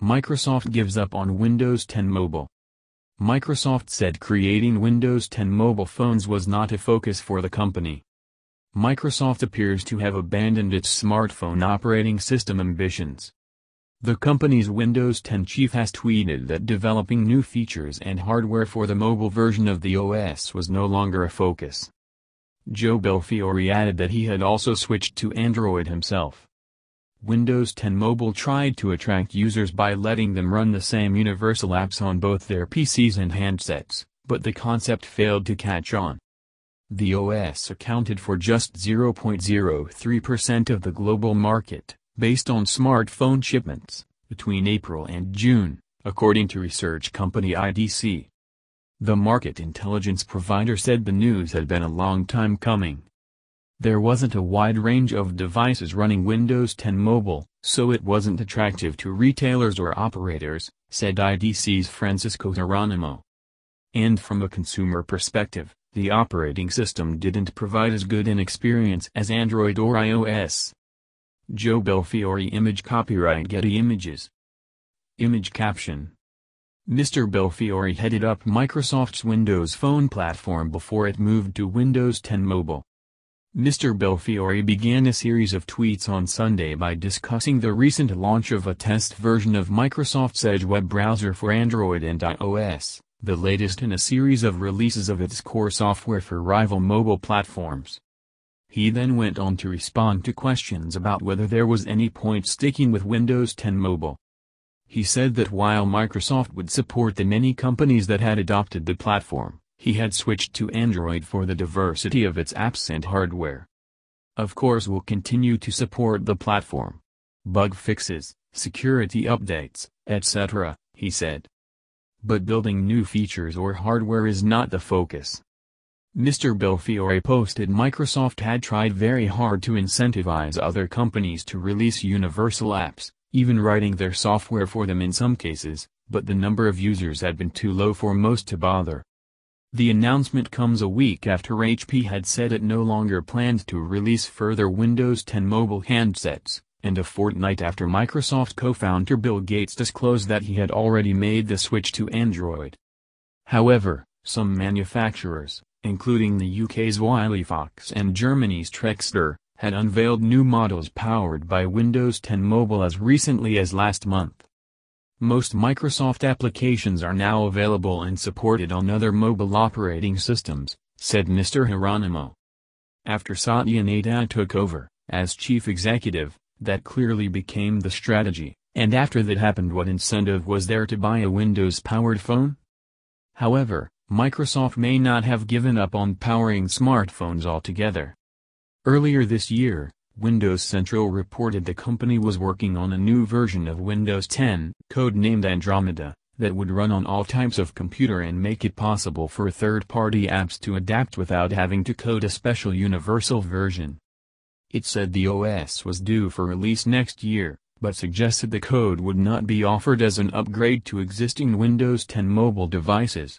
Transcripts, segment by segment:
Microsoft gives up on Windows 10 Mobile. Microsoft said creating Windows 10 mobile phones was not a focus for the company. Microsoft appears to have abandoned its smartphone operating system ambitions. The company's Windows 10 chief has tweeted that developing new features and hardware for the mobile version of the OS was no longer a focus. Joe Belfiore added that he had also switched to Android himself. Windows 10 Mobile tried to attract users by letting them run the same universal apps on both their PCs and handsets, but the concept failed to catch on. The OS accounted for just 0.03% of the global market, based on smartphone shipments, between April and June, according to research company IDC. The market intelligence provider said the news had been a long time coming. There wasn't a wide range of devices running Windows 10 Mobile, so it wasn't attractive to retailers or operators, said IDC's Francisco Geronimo. And from a consumer perspective, the operating system didn't provide as good an experience as Android or iOS. Joe Belfiore Image Copyright Getty Images. Image caption. Mr. Belfiore headed up Microsoft's Windows Phone platform before it moved to Windows 10 Mobile. Mr. Belfiore began a series of tweets on Sunday by discussing the recent launch of a test version of Microsoft's Edge web browser for Android and iOS, the latest in a series of releases of its core software for rival mobile platforms. He then went on to respond to questions about whether there was any point sticking with Windows 10 Mobile. He said that while Microsoft would support the many companies that had adopted the platform, he had switched to Android for the diversity of its apps and hardware. Of course we'll continue to support the platform. Bug fixes, security updates, etc., he said. But building new features or hardware is not the focus. Mr. Belfiore posted Microsoft had tried very hard to incentivize other companies to release universal apps, even writing their software for them in some cases, but the number of users had been too low for most to bother. The announcement comes a week after HP had said it no longer planned to release further Windows 10 mobile handsets, and a fortnight after Microsoft co-founder Bill Gates disclosed that he had already made the switch to Android. However, some manufacturers, including the UK's Wiley Fox and Germany's Trexter, had unveiled new models powered by Windows 10 Mobile as recently as last month. Most Microsoft applications are now available and supported on other mobile operating systems, said Mr. Geronimo. After Satya Nadella took over, as chief executive, that clearly became the strategy, and after that happened, what incentive was there to buy a Windows-powered phone? However, Microsoft may not have given up on powering smartphones altogether. Earlier this year, Windows Central reported the company was working on a new version of Windows 10, codenamed Andromeda, that would run on all types of computer and make it possible for third-party apps to adapt without having to code a special universal version. It said the OS was due for release next year, but suggested the code would not be offered as an upgrade to existing Windows 10 mobile devices.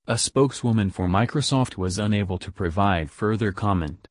A spokeswoman for Microsoft was unable to provide further comment.